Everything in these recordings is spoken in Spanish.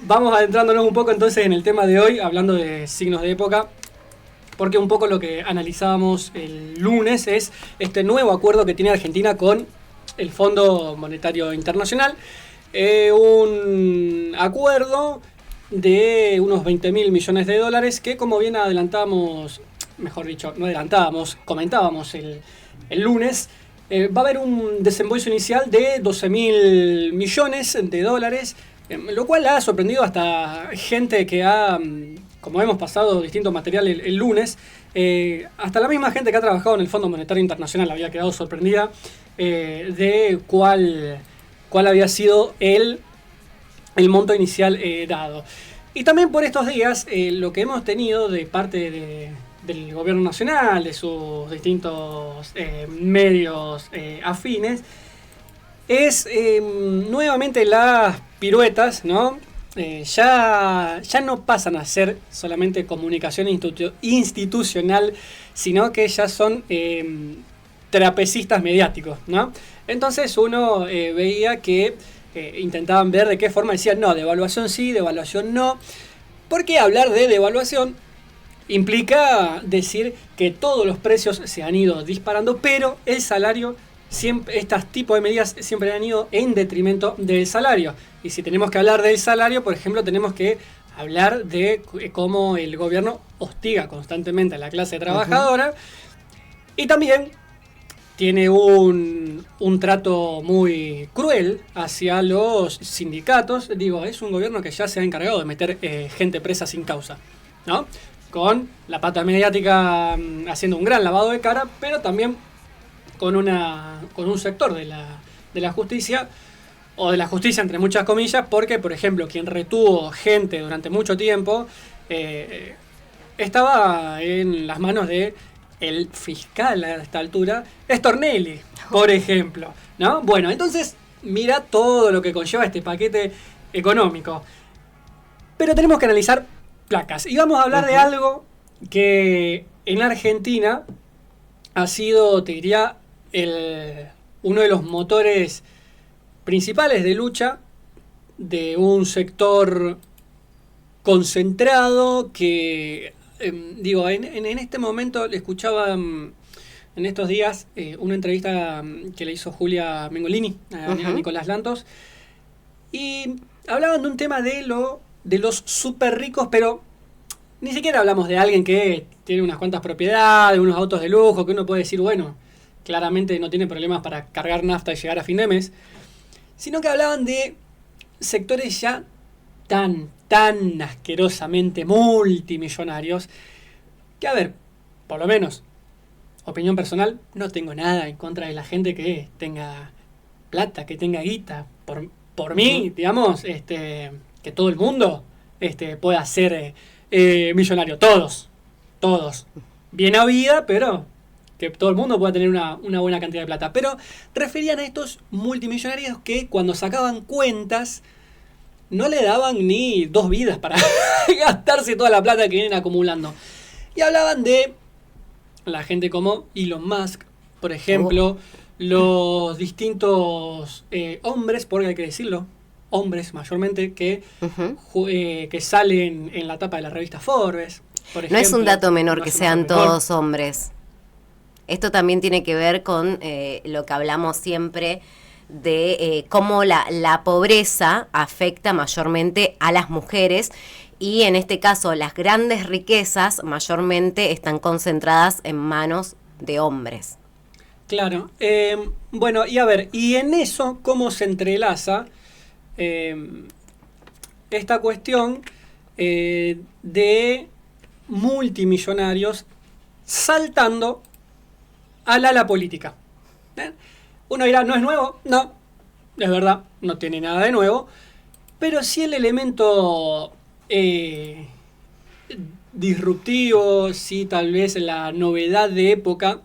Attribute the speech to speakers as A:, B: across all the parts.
A: vamos adentrándonos un poco entonces en el tema de hoy, hablando de signos de época, porque un poco lo que analizábamos el lunes es este nuevo acuerdo que tiene Argentina con el Fondo Monetario Internacional. Un acuerdo de unos 20.000 millones de dólares que, como bien adelantábamos, mejor dicho, no adelantábamos, comentábamos el lunes, va a haber un desembolso inicial de 12.000 millones de dólares, lo cual ha sorprendido hasta gente que ha, como hemos pasado distintos materiales el lunes, hasta la misma gente que ha trabajado en el Fondo Monetario Internacional había quedado sorprendida de cuál había sido el monto inicial dado. Y también por estos días lo que hemos tenido de parte del gobierno nacional, de sus distintos medios afines, es nuevamente las piruetas, ¿no? Ya no pasan a ser solamente comunicación institucional, sino que ya son trapecistas mediáticos, ¿no? Entonces uno veía que intentaban ver de qué forma decían, no, devaluación sí, devaluación no. Porque hablar de devaluación implica decir que todos los precios se han ido disparando, pero el salario, siempre, estos tipos de medidas siempre han ido en detrimento del salario. Y si tenemos que hablar del salario, por ejemplo, tenemos que hablar de cómo el gobierno hostiga constantemente a la clase trabajadora. Y también tiene un trato muy cruel hacia los sindicatos. Digo, es un gobierno que ya se ha encargado de meter gente presa sin causa, ¿no? Con la pata mediática haciendo un gran lavado de cara, pero también con un sector de la justicia, o de la justicia entre muchas comillas, porque, por ejemplo, quien retuvo gente durante mucho tiempo estaba en las manos de el fiscal a esta altura, Stornelli, por ejemplo, ¿no? Bueno, entonces mira todo lo que conlleva este paquete económico. Pero tenemos que analizar placas. Y vamos a hablar de algo que en Argentina ha sido, te diría, uno de los motores principales de lucha de un sector concentrado que, digo, en este momento le escuchaba en estos días una entrevista que le hizo Julia Mengolini a Nicolás Lantos, y hablaban de un tema de los súper ricos, pero ni siquiera hablamos de alguien que tiene unas cuantas propiedades, unos autos de lujo, que uno puede decir, bueno, claramente no tiene problemas para cargar nafta y llegar a fin de mes, sino que hablaban de sectores ya tan asquerosamente multimillonarios, que, a ver, por lo menos, opinión personal, no tengo nada en contra de la gente que tenga plata, que tenga guita. Por mí, digamos, que todo el mundo pueda ser millonario. Todos. Bien a vida, pero que todo el mundo pueda tener una buena cantidad de plata. Pero referían a estos multimillonarios que cuando sacaban cuentas no le daban ni 2 vidas para gastarse toda la plata que vienen acumulando. Y hablaban de la gente como Elon Musk, por ejemplo, los distintos hombres, porque hay que decirlo, hombres mayormente, que salen en la tapa de la revista Forbes, por ejemplo.
B: No es un dato menor que sean todos hombres. Esto también tiene que ver con lo que hablamos siempre de cómo la pobreza afecta mayormente a las mujeres, y en este caso las grandes riquezas mayormente están concentradas en manos de hombres.
A: Claro. Bueno, y a ver, y en eso, ¿cómo se entrelaza esta cuestión de multimillonarios saltando al ala política? Uno dirá, ¿no es nuevo? No, es verdad, no tiene nada de nuevo, pero sí el elemento disruptivo, sí tal vez la novedad de época,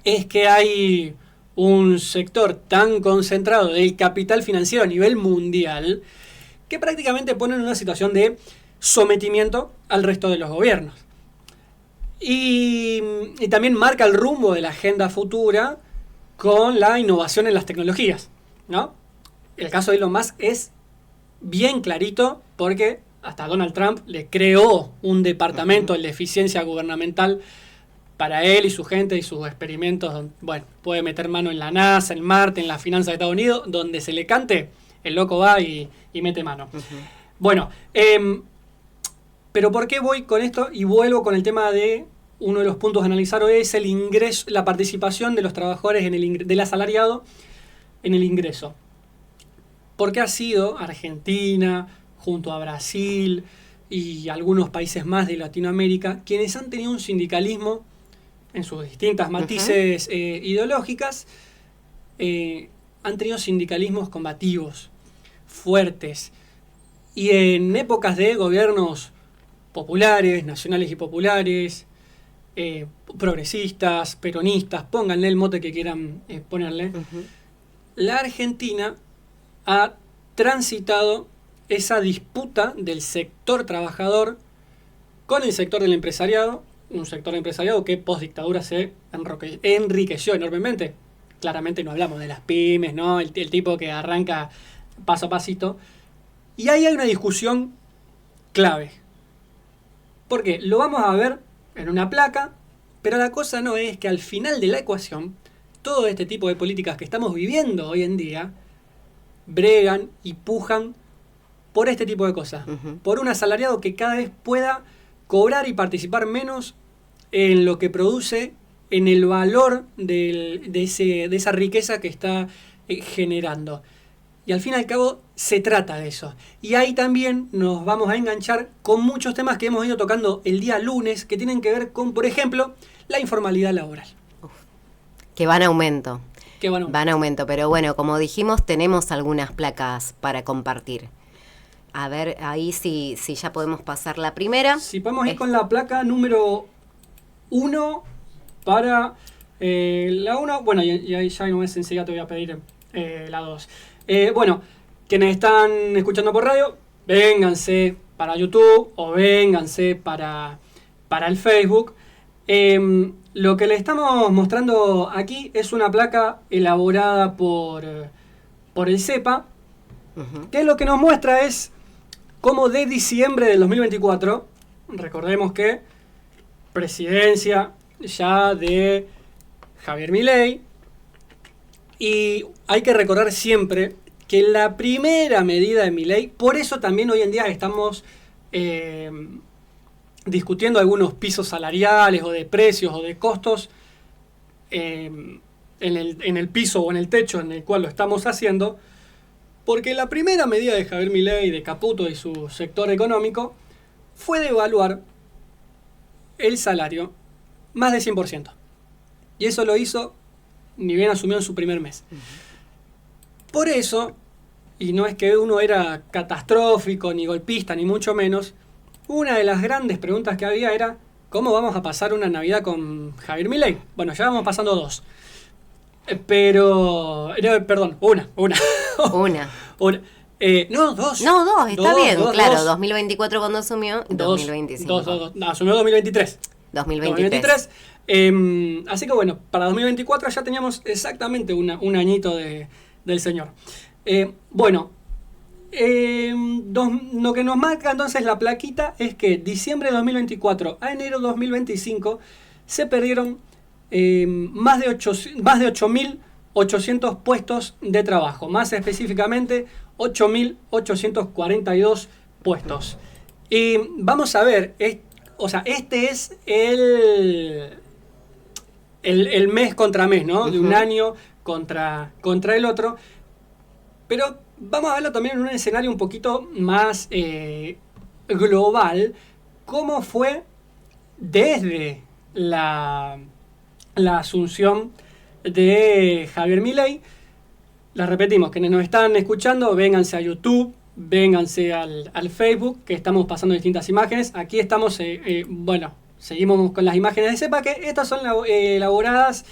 A: es que hay un sector tan concentrado del capital financiero a nivel mundial que prácticamente pone en una situación de sometimiento al resto de los gobiernos. Y también marca el rumbo de la agenda futura con la innovación en las tecnologías, ¿no? El caso de Elon Musk es bien clarito, porque hasta Donald Trump le creó un departamento de eficiencia gubernamental para él y su gente y sus experimentos. Bueno, puede meter mano en la NASA, en Marte, en la finanza de Estados Unidos, donde se le cante, el loco va y mete mano. Bueno, pero ¿por qué voy con esto? Y vuelvo con el tema de uno de los puntos a analizar hoy, es el ingreso, la participación de los trabajadores del asalariado en el ingreso. Porque ha sido Argentina, junto a Brasil y algunos países más de Latinoamérica, quienes han tenido un sindicalismo en sus distintas matices ideológicas, han tenido sindicalismos combativos, fuertes, y en épocas de gobiernos populares, nacionales y populares, progresistas, peronistas, pónganle el mote que quieran ponerle, la Argentina ha transitado esa disputa del sector trabajador con el sector del empresariado, un sector empresariado que post dictadura se enriqueció enormemente. Claramente no hablamos de las pymes, ¿no? El tipo que arranca paso a pasito. Y ahí hay una discusión clave. Porque lo vamos a ver en una placa, pero la cosa no es que al final de la ecuación, todo este tipo de políticas que estamos viviendo hoy en día, bregan y pujan por este tipo de cosas. Por un asalariado que cada vez pueda cobrar y participar menos en lo que produce, en el valor de esa riqueza que está generando. Y al fin y al cabo se trata de eso. Y ahí también nos vamos a enganchar con muchos temas que hemos ido tocando el día lunes, que tienen que ver con, por ejemplo, la informalidad laboral.
B: Que van a aumento.
A: Van
B: a aumento, pero bueno, como dijimos, tenemos algunas placas para compartir. A ver, ahí si ya podemos pasar la primera.
A: Si podemos ir con la placa número 1 para la 1. Bueno, y ahí ya no es enseguida, te voy a pedir la 2. Bueno, quienes están escuchando por radio, vénganse para YouTube o vénganse para el Facebook. Lo que le estamos mostrando aquí es una placa elaborada por el CEPA, que lo que nos muestra es cómo de diciembre del 2024, recordemos que presidencia ya de Javier Milei, y hay que recordar siempre que la primera medida de Milei, por eso también hoy en día estamos discutiendo algunos pisos salariales o de precios o de costos en el piso o en el techo en el cual lo estamos haciendo, porque la primera medida de Javier Milei, de Caputo y su sector económico fue devaluar el salario más de 100%. Y eso lo hizo ni bien asumió en su primer mes. Por eso, y no es que uno era catastrófico, ni golpista, ni mucho menos, una de las grandes preguntas que había era ¿cómo vamos a pasar una Navidad con Javier Milei? Bueno, ya vamos pasando 2. Pero... perdón, una. No, 2.
B: No, 2, está bien, claro. 2024 cuando asumió, 2025.
A: 2. Asumió 2023. 2023. Así que bueno, para 2024 ya teníamos exactamente un añito del señor. Bueno, lo que nos marca entonces la plaquita es que diciembre de 2024 a enero de 2025 se perdieron más de 8.800 puestos de trabajo, más específicamente 8.842 puestos. Y vamos a ver, este es el mes contra mes, ¿no? De un año contra el otro. Pero vamos a verlo también en un escenario un poquito más global. ¿Cómo fue desde la asunción de Javier Milei? La repetimos, quienes nos están escuchando, vénganse a YouTube, vénganse al Facebook, que estamos pasando distintas imágenes. Aquí estamos, seguimos con las imágenes de CEPA, que estas son elaboradas,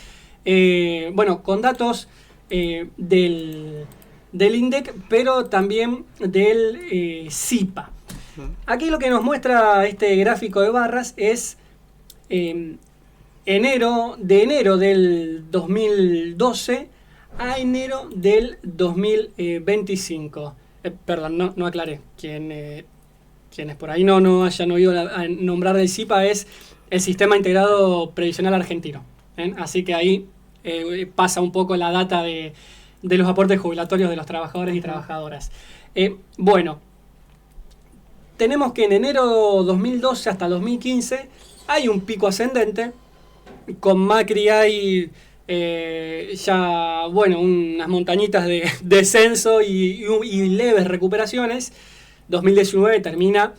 A: con datos del INDEC, pero también del CIPA. Aquí lo que nos muestra este gráfico de barras es de enero del 2012 a enero del 2025. Perdón, no aclaré. Quienes por ahí no hayan oído nombrar del SIPA es el Sistema Integrado Previsional Argentino. Así que ahí pasa un poco la data de los aportes jubilatorios de los trabajadores y trabajadoras. Bueno, tenemos que en enero 2012 hasta 2015 hay un pico ascendente. Con Macri hay unas montañitas de descenso y leves recuperaciones. 2019 termina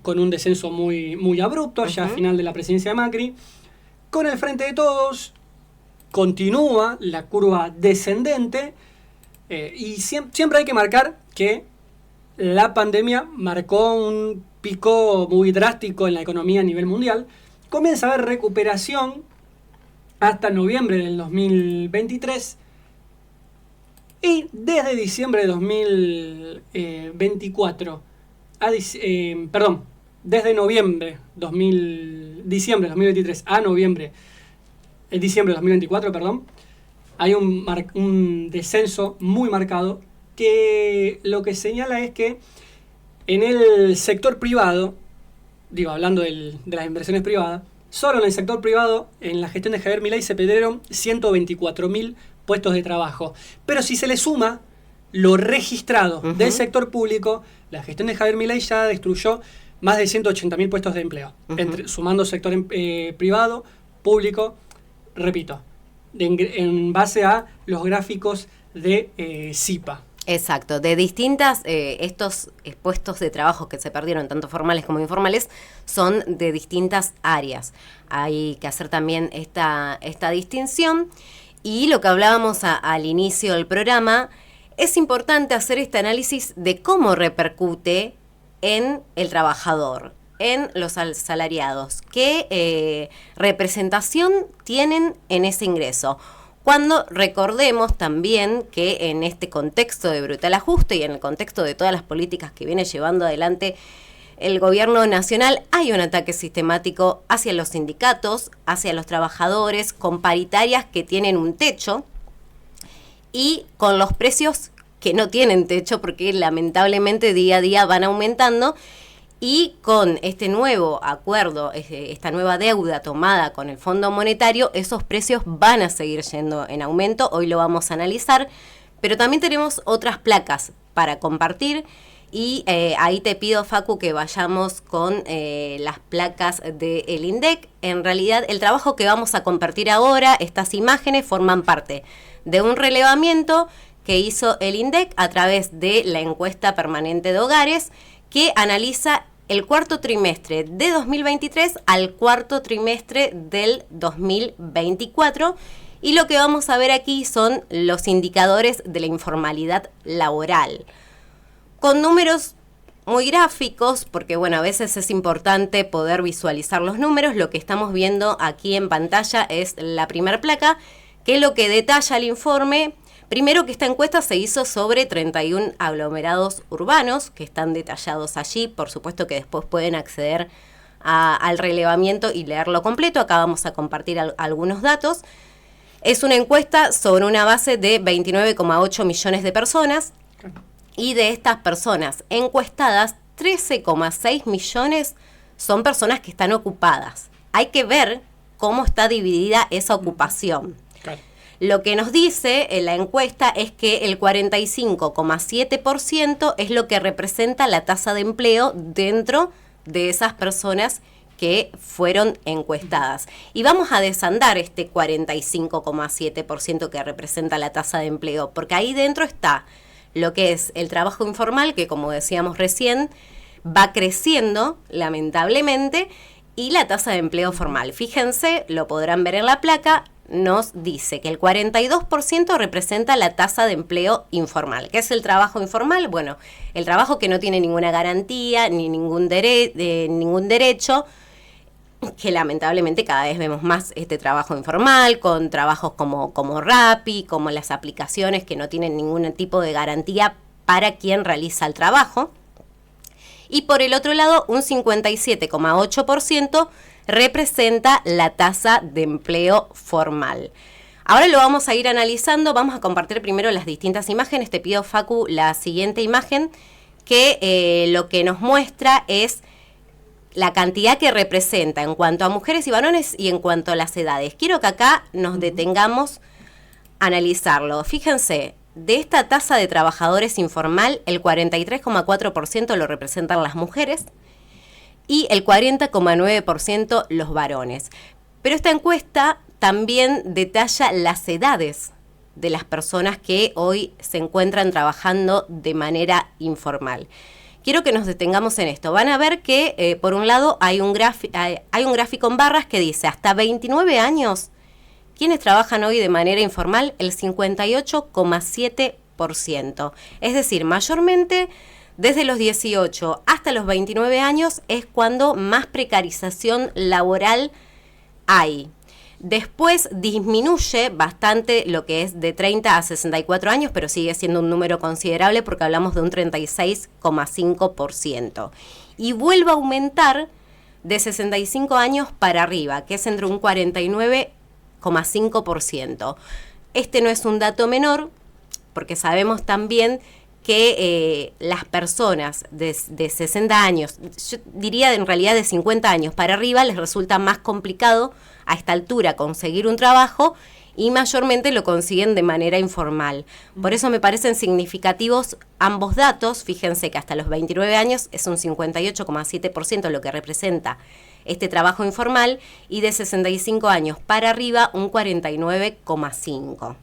A: con un descenso muy, muy abrupto, ya a final de la presidencia de Macri. Con el Frente de Todos continúa la curva descendente y siempre hay que marcar que la pandemia marcó un pico muy drástico en la economía a nivel mundial. Comienza a haber recuperación hasta noviembre del 2023 y desde diciembre de 2024 desde diciembre de 2023 a diciembre de 2024, hay un descenso muy marcado que lo que señala es que en el sector privado, hablando de las inversiones privadas, solo en el sector privado, en la gestión de Javier Milei se perdieron 124.000 puestos de trabajo. Pero si se le suma lo registrado del sector público, la gestión de Javier Milei ya destruyó más de 180.000 puestos de empleo, sumando sector privado, público, repito, en base a los gráficos de SIPA.
B: Exacto, de distintas, estos puestos de trabajo que se perdieron, tanto formales como informales, son de distintas áreas. Hay que hacer también esta distinción. Y lo que hablábamos al inicio del programa, es importante hacer este análisis de cómo repercute en el trabajador, en los asalariados, qué representación tienen en ese ingreso. Cuando recordemos también que en este contexto de brutal ajuste y en el contexto de todas las políticas que viene llevando adelante el gobierno nacional, hay un ataque sistemático hacia los sindicatos, hacia los trabajadores, con paritarias que tienen un techo y con los precios que no tienen techo porque lamentablemente día a día van aumentando. Y con este nuevo acuerdo, esta nueva deuda tomada con el Fondo Monetario, esos precios van a seguir yendo en aumento. Hoy lo vamos a analizar, pero también tenemos otras placas para compartir. Y ahí te pido, Facu, que vayamos con las placas del INDEC. En realidad, el trabajo que vamos a compartir ahora, estas imágenes, forman parte de un relevamiento que hizo el INDEC a través de la encuesta permanente de hogares, que analiza el cuarto trimestre de 2023 al cuarto trimestre del 2024. Y lo que vamos a ver aquí son los indicadores de la informalidad laboral, con números muy gráficos, porque bueno, a veces es importante poder visualizar los números. Lo que estamos viendo aquí en pantalla es la primera placa, que es lo que detalla el informe. Primero, que esta encuesta se hizo sobre 31 aglomerados urbanos que están detallados allí. Por supuesto que después pueden acceder al relevamiento y leerlo completo. Acá vamos a compartir algunos datos. Es una encuesta sobre una base de 29,8 millones de personas. Y de estas personas encuestadas, 13,6 millones son personas que están ocupadas. Hay que ver cómo está dividida esa ocupación. Lo que nos dice en la encuesta es que el 45,7% es lo que representa la tasa de empleo dentro de esas personas que fueron encuestadas. Y vamos a desandar este 45,7% que representa la tasa de empleo, porque ahí dentro está lo que es el trabajo informal, que como decíamos recién, va creciendo lamentablemente, y la tasa de empleo formal. Fíjense, lo podrán ver en la placa, nos dice que el 42% representa la tasa de empleo informal. ¿Qué es el trabajo informal? Bueno, el trabajo que no tiene ninguna garantía ni ningún derecho, que lamentablemente cada vez vemos más este trabajo informal, con trabajos como Rappi, como las aplicaciones que no tienen ningún tipo de garantía para quien realiza el trabajo. Y por el otro lado, un 57,8% representa la tasa de empleo formal. Ahora lo vamos a ir analizando, vamos a compartir primero las distintas imágenes. Te pido, Facu, la siguiente imagen, que lo que nos muestra es la cantidad que representa en cuanto a mujeres y varones y en cuanto a las edades. Quiero que acá nos detengamos a analizarlo. Fíjense, de esta tasa de trabajadores informal, el 43,4% lo representan las mujeres y el 40,9% los varones. Pero esta encuesta también detalla las edades de las personas que hoy se encuentran trabajando de manera informal. Quiero que nos detengamos en esto. Van a ver que, por un lado, hay un gráfico en barras que dice hasta 29 años, ¿quiénes trabajan hoy de manera informal? El 58,7%. Es decir, mayormente desde los 18 hasta los 29 años es cuando más precarización laboral hay. Después disminuye bastante lo que es de 30 a 64 años, pero sigue siendo un número considerable porque hablamos de un 36,5%. Y vuelve a aumentar de 65 años para arriba, que es entre un 49,5%. Este no es un dato menor, porque sabemos también que las personas de 60 años, yo diría en realidad de 50 años para arriba, les resulta más complicado a esta altura conseguir un trabajo y mayormente lo consiguen de manera informal. Por eso me parecen significativos ambos datos. Fíjense que hasta los 29 años es un 58,7% lo que representa este trabajo informal y de 65 años para arriba un 49,5%.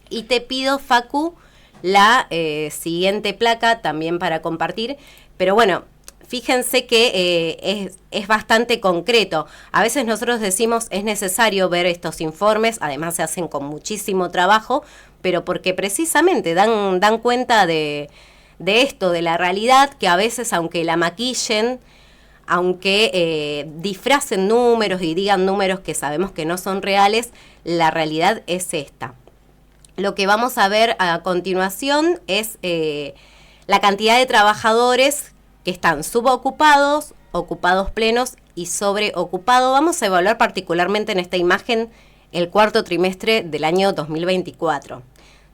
B: Y te pido, Facu, la siguiente placa también para compartir, pero bueno, fíjense que es bastante concreto. A veces nosotros decimos es necesario ver estos informes, además se hacen con muchísimo trabajo, pero porque precisamente dan cuenta de esto, de la realidad, que a veces aunque la maquillen, aunque disfracen números y digan números que sabemos que no son reales, la realidad es esta. Lo que vamos a ver a continuación es la cantidad de trabajadores que están subocupados, ocupados plenos y sobreocupados. Vamos a evaluar particularmente en esta imagen el cuarto trimestre del año 2024,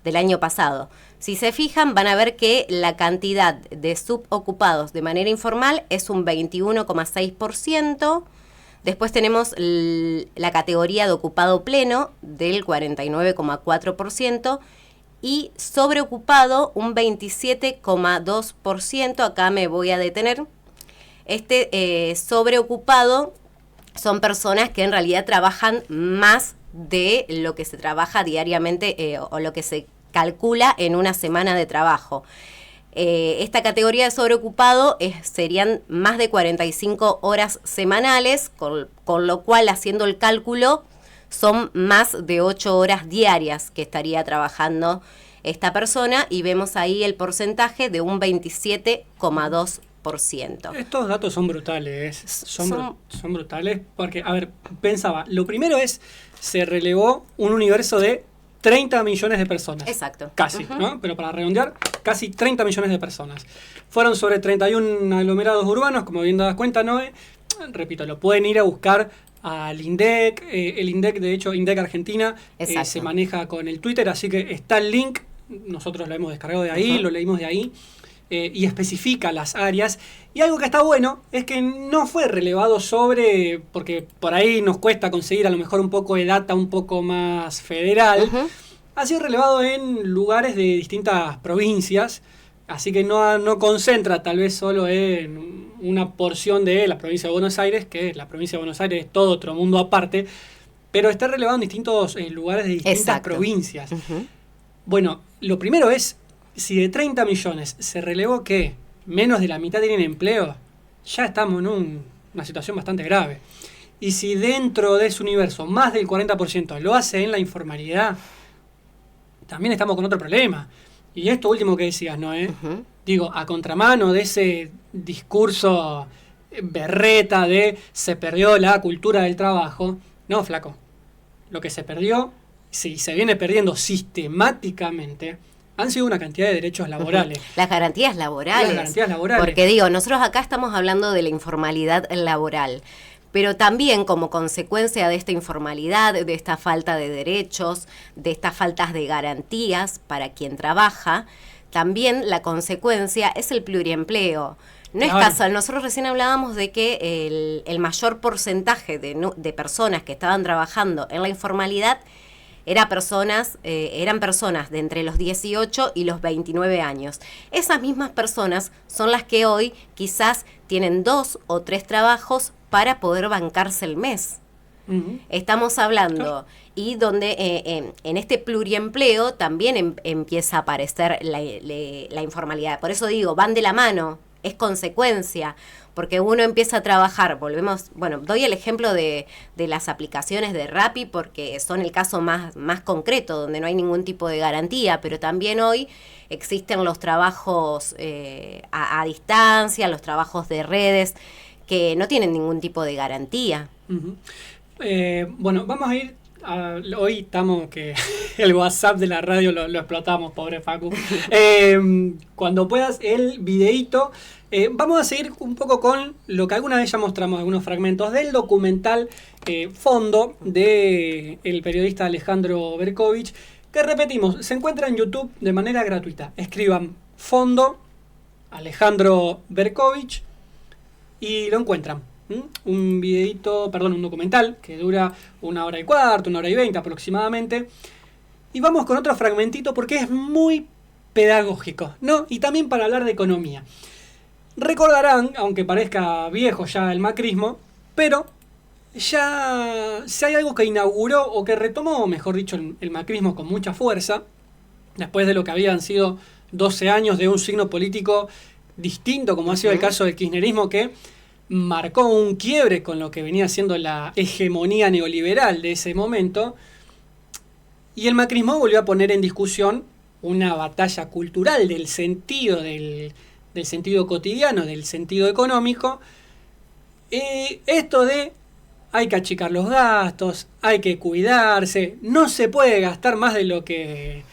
B: del año pasado. Si se fijan, van a ver que la cantidad de subocupados de manera informal es un 21,6%. Después tenemos la categoría de ocupado pleno del 49,4% y sobreocupado un 27,2%. Acá me voy a detener. Este sobreocupado son personas que en realidad trabajan más de lo que se trabaja diariamente o lo que se calcula en una semana de trabajo. Esta categoría de sobreocupado serían más de 45 horas semanales, con lo cual, haciendo el cálculo, son más de 8 horas diarias que estaría trabajando esta persona, y vemos ahí el porcentaje de un 27,2%.
A: Estos datos son brutales, son brutales, porque, a ver, pensaba, lo primero es, se relevó un universo de 30 millones de personas.
B: Exacto.
A: Casi, ¿no? Pero para redondear, casi 30 millones de personas. Fueron sobre 31 aglomerados urbanos, como bien das cuenta, Noé. Repito, lo pueden ir a buscar al INDEC. El INDEC, de hecho, INDEC Argentina, se maneja con el Twitter, así que está el link. Nosotros lo hemos descargado de ahí, lo leímos de ahí. Y especifica las áreas. Y algo que está bueno es que no fue relevado porque por ahí nos cuesta conseguir a lo mejor un poco de data un poco más federal. Ha sido relevado en lugares de distintas provincias, así que no concentra tal vez solo en una porción de la provincia de Buenos Aires, que la provincia de Buenos Aires es todo otro mundo aparte, pero está relevado en distintos lugares de distintas provincias. Bueno, lo primero es, si de 30 millones se relevó que menos de la mitad tienen empleo, ya estamos en una situación bastante grave. Y si dentro de ese universo más del 40% lo hace en la informalidad, también estamos con otro problema. Y esto último que decías, Noé, digo, a contramano de ese discurso berreta de se perdió la cultura del trabajo, no, flaco. Lo que se perdió, si se viene perdiendo sistemáticamente, han sido una cantidad de derechos laborales.
B: Las garantías laborales.
A: Las garantías laborales.
B: Porque digo, nosotros acá estamos hablando de la informalidad laboral. pero también como consecuencia de esta informalidad, de esta falta de derechos, de estas faltas de garantías para quien trabaja, también la consecuencia es el pluriempleo. No es casual, nosotros recién hablábamos de que el mayor porcentaje de personas que estaban trabajando en la informalidad eran personas de entre los 18 y los 29 años. Esas mismas personas son las que hoy quizás tienen 2 o 3 trabajos para poder bancarse el mes. Uh-huh. Estamos hablando, y donde en este pluriempleo también empieza a aparecer la informalidad. Por eso digo, van de la mano, es consecuencia, porque uno empieza a trabajar, doy el ejemplo de las aplicaciones de Rappi, porque son el caso más concreto, donde no hay ningún tipo de garantía, pero también hoy existen los trabajos a distancia, los trabajos de redes, que no tienen ningún tipo de garantía.
A: Uh-huh. Vamos a ir hoy estamos que el WhatsApp de la radio lo explotamos, pobre Facu. Cuando puedas, el videíto. Vamos a seguir un poco con lo que alguna vez ya mostramos, algunos fragmentos del documental Fondo del periodista Alejandro Berkovich, que repetimos, se encuentra en YouTube de manera gratuita. Escriban Fondo Alejandro Berkovich y lo encuentran. Un documental que dura 1 hora y cuarto, 1 hora y 20 aproximadamente. Y vamos con otro fragmentito porque es muy pedagógico, ¿no? Y también para hablar de economía. Recordarán, aunque parezca viejo ya el macrismo, pero ya si hay algo que inauguró o que retomó, mejor dicho, el macrismo con mucha fuerza, después de lo que habían sido 12 años de un signo político distinto, como ha sido el caso del kirchnerismo, que marcó un quiebre con lo que venía siendo la hegemonía neoliberal de ese momento, y el macrismo volvió a poner en discusión una batalla cultural del sentido del sentido cotidiano, del sentido económico. Esto de hay que achicar los gastos, hay que cuidarse, no se puede gastar más de lo que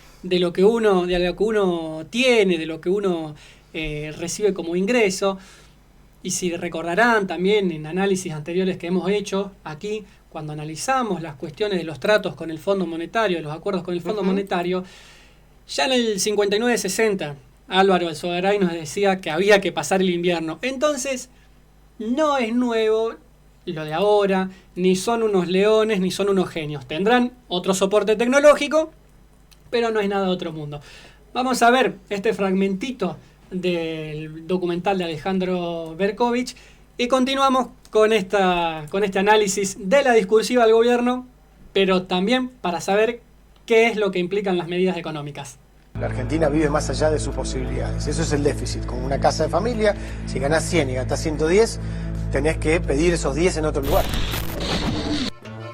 A: uno tiene, de lo que uno recibe como ingreso. Y si recordarán también en análisis anteriores que hemos hecho aquí, cuando analizamos las cuestiones de los tratos con el Fondo Monetario, los acuerdos con el Fondo Monetario, ya en el 59-60, Álvaro Alzogaray nos decía que había que pasar el invierno. Entonces, no es nuevo lo de ahora, ni son unos leones, ni son unos genios. Tendrán otro soporte tecnológico, pero no es nada de otro mundo. Vamos a ver este fragmentito del documental de Alejandro Berkovich y continuamos con este análisis de la discursiva del gobierno, pero también para saber qué es lo que implican las medidas económicas.
C: La Argentina vive más allá de sus posibilidades, eso es el déficit. Como una casa de familia, si ganás 100 y gastás 110, tenés que pedir esos 10 en otro lugar.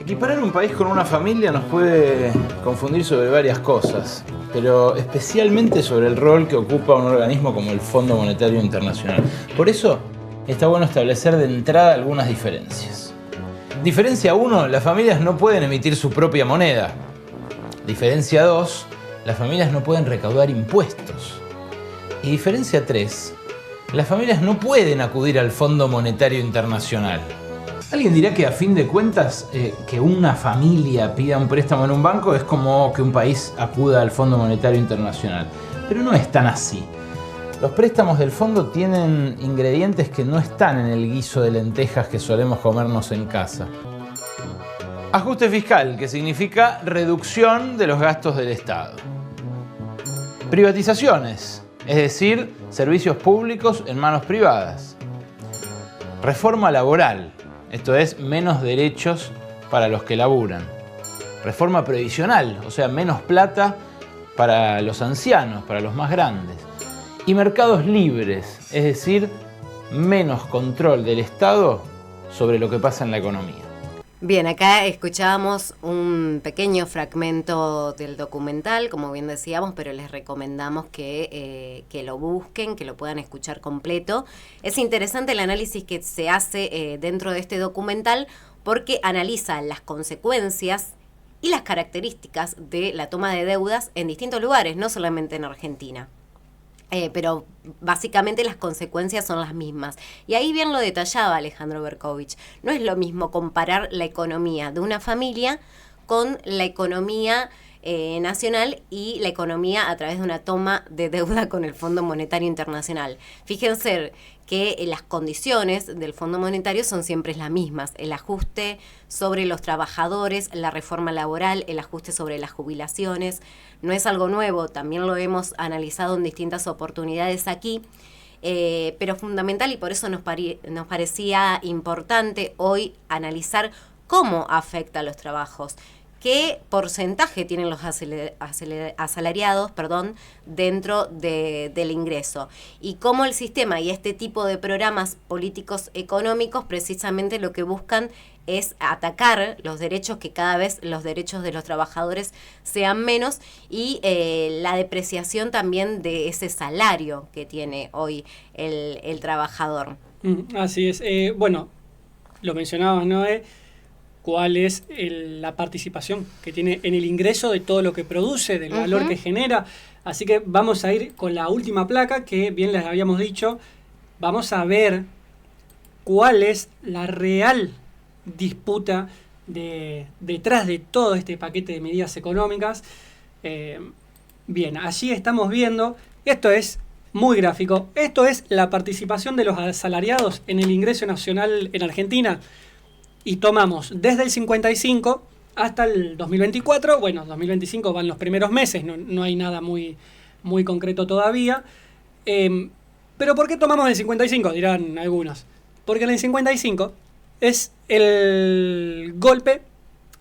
D: Equiparar un país con una familia nos puede confundir sobre varias cosas, pero especialmente sobre el rol que ocupa un organismo como el Fondo Monetario Internacional. Por eso está bueno establecer de entrada algunas diferencias. Diferencia 1, las familias no pueden emitir su propia moneda. Diferencia 2, las familias no pueden recaudar impuestos. Y diferencia 3, las familias no pueden acudir al Fondo Monetario Internacional. Alguien dirá que a fin de cuentas que una familia pida un préstamo en un banco es como que un país acuda al Fondo Monetario Internacional. Pero no es tan así. Los préstamos del fondo tienen ingredientes que no están en el guiso de lentejas que solemos comernos en casa. Ajuste fiscal, que significa reducción de los gastos del Estado. Privatizaciones, es decir, servicios públicos en manos privadas. Reforma laboral. Esto es, menos derechos para los que laburan. Reforma previsional, o sea, menos plata para los ancianos, para los más grandes. Y mercados libres, es decir, menos control del Estado sobre lo que pasa en la economía.
B: Bien, acá escuchábamos un pequeño fragmento del documental, como bien decíamos, pero les recomendamos que lo busquen, que lo puedan escuchar completo. Es interesante el análisis que se hace dentro de este documental porque analiza las consecuencias y las características de la toma de deudas en distintos lugares, no solamente en Argentina. pero básicamente las consecuencias son las mismas. Y ahí bien lo detallaba Alejandro Berkovich. No es lo mismo comparar la economía de una familia con la economía nacional y la economía a través de una toma de deuda con el Fondo Monetario Internacional. Fíjense que las condiciones del Fondo Monetario son siempre las mismas. El ajuste sobre los trabajadores, la reforma laboral, el ajuste sobre las jubilaciones. No es algo nuevo, también lo hemos analizado en distintas oportunidades aquí, pero fundamental, y por eso nos parecía importante hoy analizar cómo afecta a los trabajos. ¿Qué porcentaje tienen los asalariados dentro del ingreso? Y cómo el sistema y este tipo de programas políticos económicos precisamente lo que buscan es atacar los derechos, que cada vez los derechos de los trabajadores sean menos, y la depreciación también de ese salario que tiene hoy el trabajador.
A: Así es. Bueno, lo mencionabas, ¿no? ¿Cuál es la participación que tiene en el ingreso de todo lo que produce, del valor que genera? Así que vamos a ir con la última placa, que bien les habíamos dicho. Vamos a ver cuál es la real disputa detrás de todo este paquete de medidas económicas. Bien, allí estamos viendo, esto es muy gráfico, esto es la participación de los asalariados en el ingreso nacional en Argentina. Y tomamos desde el 55 hasta el 2024. Bueno, 2025 van los primeros meses, no hay nada muy concreto todavía. Pero ¿por qué tomamos el 55? Dirán algunos. Porque en el 55 es el golpe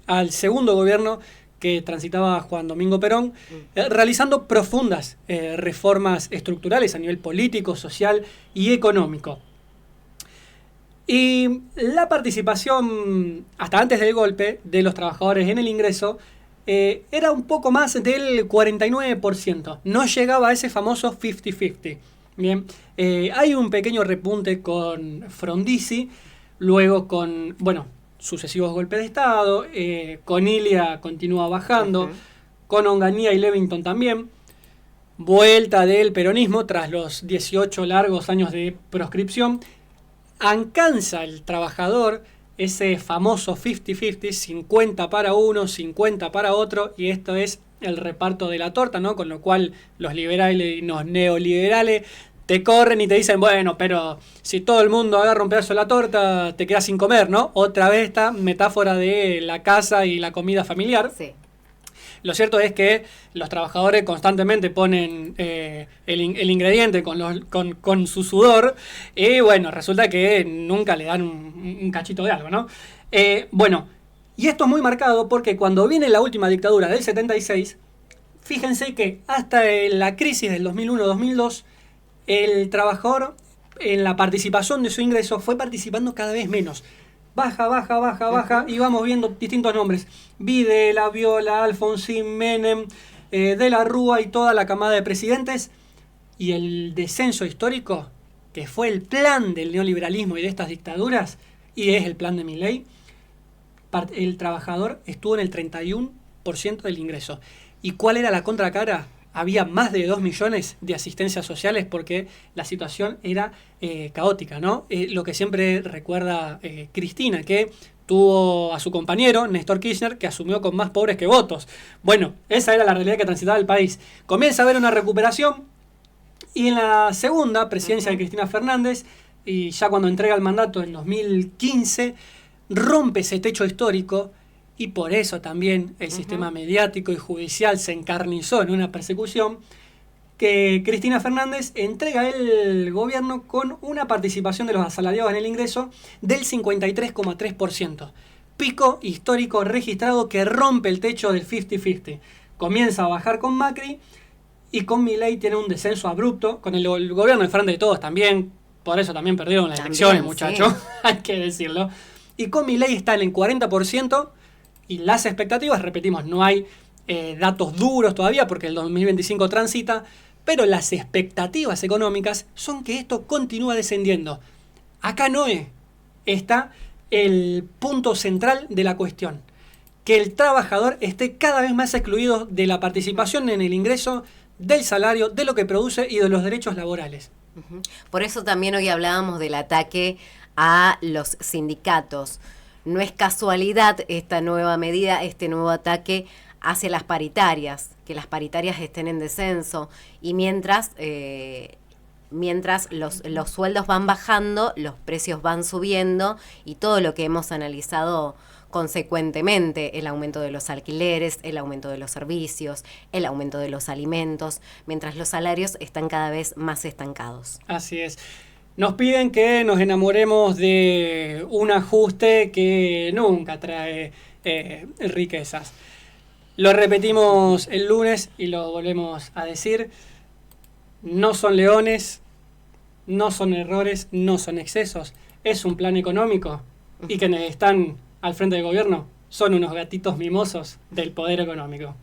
A: al segundo gobierno que transitaba Juan Domingo Perón, realizando profundas reformas estructurales a nivel político, social y económico. Y la participación, hasta antes del golpe, de los trabajadores en el ingreso era un poco más del 49%. No llegaba a ese famoso 50-50. Bien, hay un pequeño repunte con Frondizi, luego con, sucesivos golpes de Estado, con Ilia continúa bajando, con Onganía y Levington también. Vuelta del peronismo tras los 18 largos años de proscripción. Alcanza el trabajador ese famoso 50-50, 50 para uno, 50 para otro, y esto es el reparto de la torta, ¿no? Con lo cual los liberales y los neoliberales te corren y te dicen, bueno, pero si todo el mundo agarra un pedazo de la torta, te quedas sin comer, ¿no? Otra vez esta metáfora de la casa y la comida familiar.
B: Sí.
A: Lo cierto es que los trabajadores constantemente ponen el ingrediente con su sudor, y bueno, resulta que nunca le dan un cachito de algo, ¿no? Y esto es muy marcado porque cuando viene la última dictadura del 76, fíjense que hasta la crisis del 2001-2002, el trabajador en la participación de su ingreso fue participando cada vez menos. Baja, y vamos viendo distintos nombres. Videla, Viola, Alfonsín, Menem, De la Rúa y toda la camada de presidentes. Y el descenso histórico, que fue el plan del neoliberalismo y de estas dictaduras, y es el plan de Milei, el trabajador estuvo en el 31% del ingreso. ¿Y cuál era la contracara? Había más de 2 millones de asistencias sociales porque la situación era caótica, ¿no? Lo que siempre recuerda Cristina, que tuvo a su compañero, Néstor Kirchner, que asumió con más pobres que votos. Bueno, esa era la realidad que transitaba el país. Comienza a haber una recuperación, y en la segunda presidencia de Cristina Fernández, y ya cuando entrega el mandato en 2015, rompe ese techo histórico. Y por eso también el sistema mediático y judicial se encarnizó en una persecución, que Cristina Fernández entrega el gobierno con una participación de los asalariados en el ingreso del 53,3%. Pico histórico registrado que rompe el techo del 50-50. Comienza a bajar con Macri, y con Milei tiene un descenso abrupto, con el gobierno de Frente de Todos también. Por eso también perdieron las elecciones, muchachos, sí. Hay que decirlo. Y con Milei está en el 40%. Y las expectativas, repetimos, no hay datos duros todavía porque el 2025 transita, pero las expectativas económicas son que esto continúa descendiendo. Acá no está el punto central de la cuestión, que el trabajador esté cada vez más excluido de la participación en el ingreso del salario, de lo que produce y de los derechos laborales.
B: Por eso también hoy hablábamos del ataque a los sindicatos. No es casualidad esta nueva medida, este nuevo ataque hacia las paritarias, que las paritarias estén en descenso, y mientras los sueldos van bajando, los precios van subiendo, y todo lo que hemos analizado consecuentemente, el aumento de los alquileres, el aumento de los servicios, el aumento de los alimentos, mientras los salarios están cada vez más estancados.
A: Así es. Nos piden que nos enamoremos de un ajuste que nunca trae riquezas. Lo repetimos el lunes y lo volvemos a decir. No son leones, no son errores, no son excesos. Es un plan económico y quienes están al frente del gobierno son unos gatitos mimosos del poder económico.